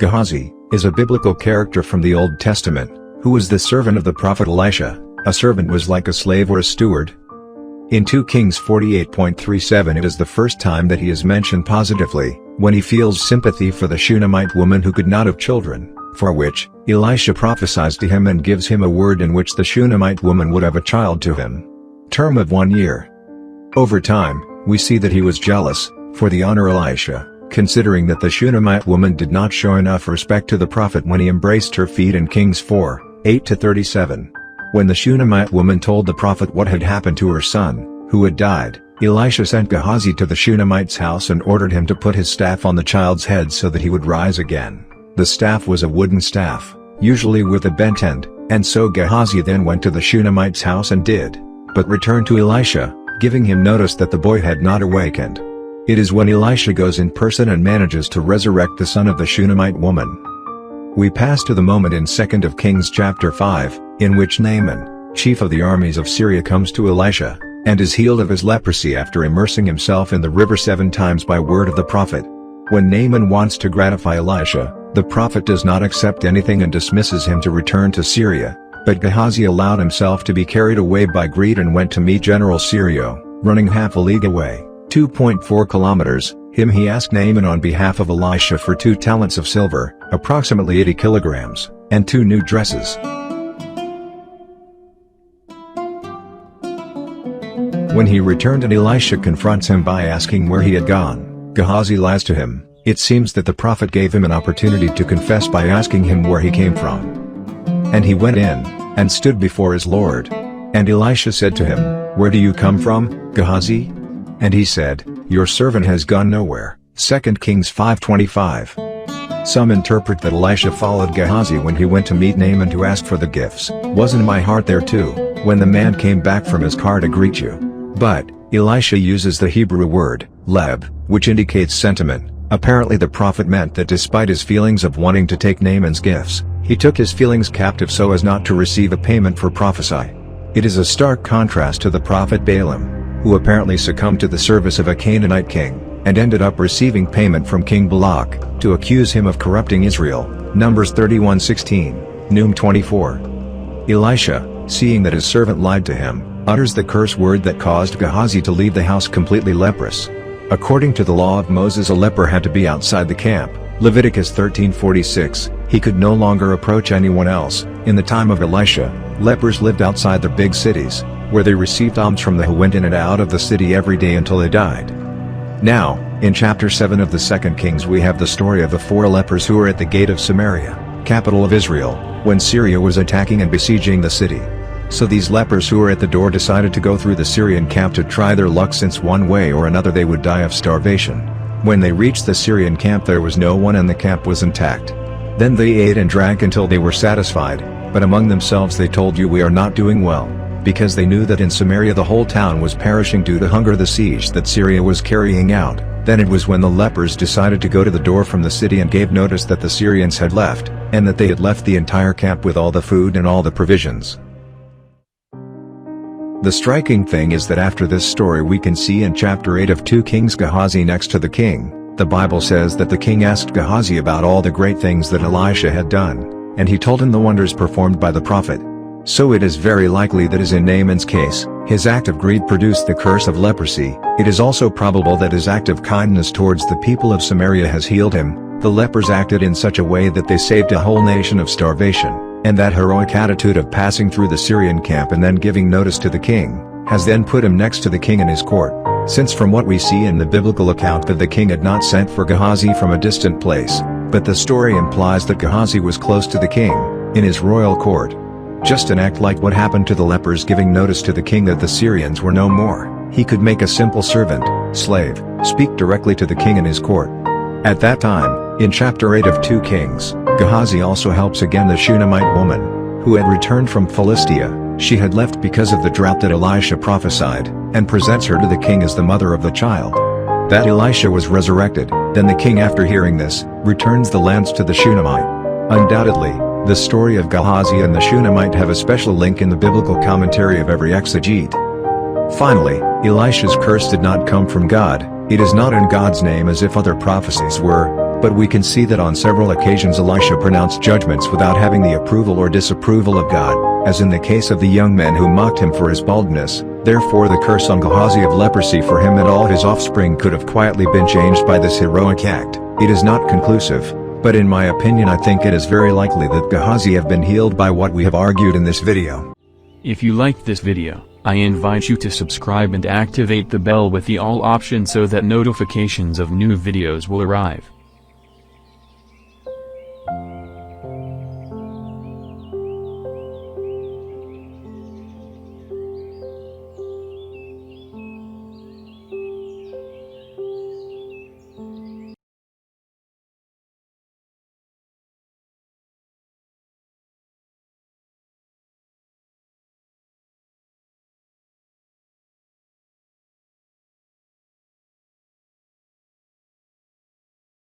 Gehazi is a biblical character from the Old Testament, who was the servant of the prophet Elisha. A servant was like a slave or a steward. In 2 Kings 48:37 it is the first time that he is mentioned positively, when he feels sympathy for the Shunammite woman who could not have children, for which Elisha prophesies to him and gives him a word in which the Shunammite woman would have a child to him. Term of 1 year. Over time, we see that he was jealous for the honor Elisha, considering that the Shunammite woman did not show enough respect to the prophet when he embraced her feet in Kings 4:8-37. When the Shunammite woman told the prophet what had happened to her son, who had died, Elisha sent Gehazi to the Shunammite's house and ordered him to put his staff on the child's head so that he would rise again. The staff was a wooden staff, usually with a bent end, and so Gehazi then went to the Shunammite's house and did, but returned to Elisha, giving him notice that the boy had not awakened. It is when Elisha goes in person and manages to resurrect the son of the Shunammite woman. We pass to the moment in 2 Kings chapter 5, in which Naaman, chief of the armies of Syria, comes to Elisha, and is healed of his leprosy after immersing himself in the river 7 times by word of the prophet. When Naaman wants to gratify Elisha, the prophet does not accept anything and dismisses him to return to Syria, but Gehazi allowed himself to be carried away by greed and went to meet General Syrio, running half a league away, 2.4 kilometers. He asked Naaman on behalf of Elisha for 2 talents of silver, approximately 80 kilograms, and 2 new dresses. When he returned and Elisha confronts him by asking where he had gone, Gehazi lies to him. It seems that the prophet gave him an opportunity to confess by asking him where he came from. And he went in, and stood before his Lord. And Elisha said to him, "Where do you come from, Gehazi?" And he said, "Your servant has gone nowhere." 2 Kings 5:25. Some interpret that Elisha followed Gehazi when he went to meet Naaman to ask for the gifts. "Wasn't my heart there too, when the man came back from his car to greet you?" But Elisha uses the Hebrew word, leb, which indicates sentiment. Apparently the prophet meant that despite his feelings of wanting to take Naaman's gifts, he took his feelings captive so as not to receive a payment for prophecy. It is a stark contrast to the prophet Balaam, who apparently succumbed to the service of a Canaanite king, and ended up receiving payment from King Balak, to accuse him of corrupting Israel. Numbers 31:16, Num 24. Elisha, seeing that his servant lied to him, utters the curse word that caused Gehazi to leave the house completely leprous. According to the law of Moses, a leper had to be outside the camp, Leviticus 13:46, he could no longer approach anyone else. In the time of Elisha, lepers lived outside the big cities, where they received alms from the who went in and out of the city every day until they died. Now, in chapter 7 of the 2 Kings we have the story of the 4 lepers who were at the gate of Samaria, capital of Israel, when Syria was attacking and besieging the city. So these lepers who were at the door decided to go through the Syrian camp to try their luck, since one way or another they would die of starvation. When they reached the Syrian camp there was no one and the camp was intact. Then they ate and drank until they were satisfied, but among themselves they told you, "We are not doing well," because they knew that in Samaria the whole town was perishing due to hunger, the siege that Syria was carrying out. Then it was when the lepers decided to go to the door from the city and gave notice that the Syrians had left, and that they had left the entire camp with all the food and all the provisions. The striking thing is that after this story we can see in chapter 8 of 2 Kings Gehazi next to the king. The Bible says that the king asked Gehazi about all the great things that Elisha had done, and he told him the wonders performed by the prophet. So it is very likely that, as in Naaman's case, his act of greed produced the curse of leprosy. It is also probable that his act of kindness towards the people of Samaria has healed him. The lepers acted in such a way that they saved a whole nation of starvation, and that heroic attitude of passing through the Syrian camp and then giving notice to the king, has then put him next to the king in his court. Since from what we see in the biblical account that the king had not sent for Gehazi from a distant place, but the story implies that Gehazi was close to the king, in his royal court. Just an act like what happened to the lepers giving notice to the king that the Syrians were no more. He could make a simple servant, slave, speak directly to the king in his court. At that time, in chapter 8 of 2 Kings, Gehazi also helps again the Shunammite woman, who had returned from Philistia. She had left because of the drought that Elisha prophesied, and presents her to the king as the mother of the child. That Elisha was resurrected. Then the king, after hearing this, returns the lands to the Shunammite. Undoubtedly, the story of Gehazi and the Shunammite have a special link in the biblical commentary of every exegete. Finally, Elisha's curse did not come from God. It is not in God's name as if other prophecies were, But we can see that on several occasions Elisha pronounced judgments without having the approval or disapproval of God, as in the case of the young men who mocked him for his baldness. Therefore the curse on Gehazi of leprosy for him and all his offspring could have quietly been changed by this heroic act. It is not conclusive, but in my opinion I think it is very likely that Gehazi have been healed by what we have argued in this video. If you liked this video, I invite you to subscribe and activate the bell with the all option so that notifications of new videos will arrive.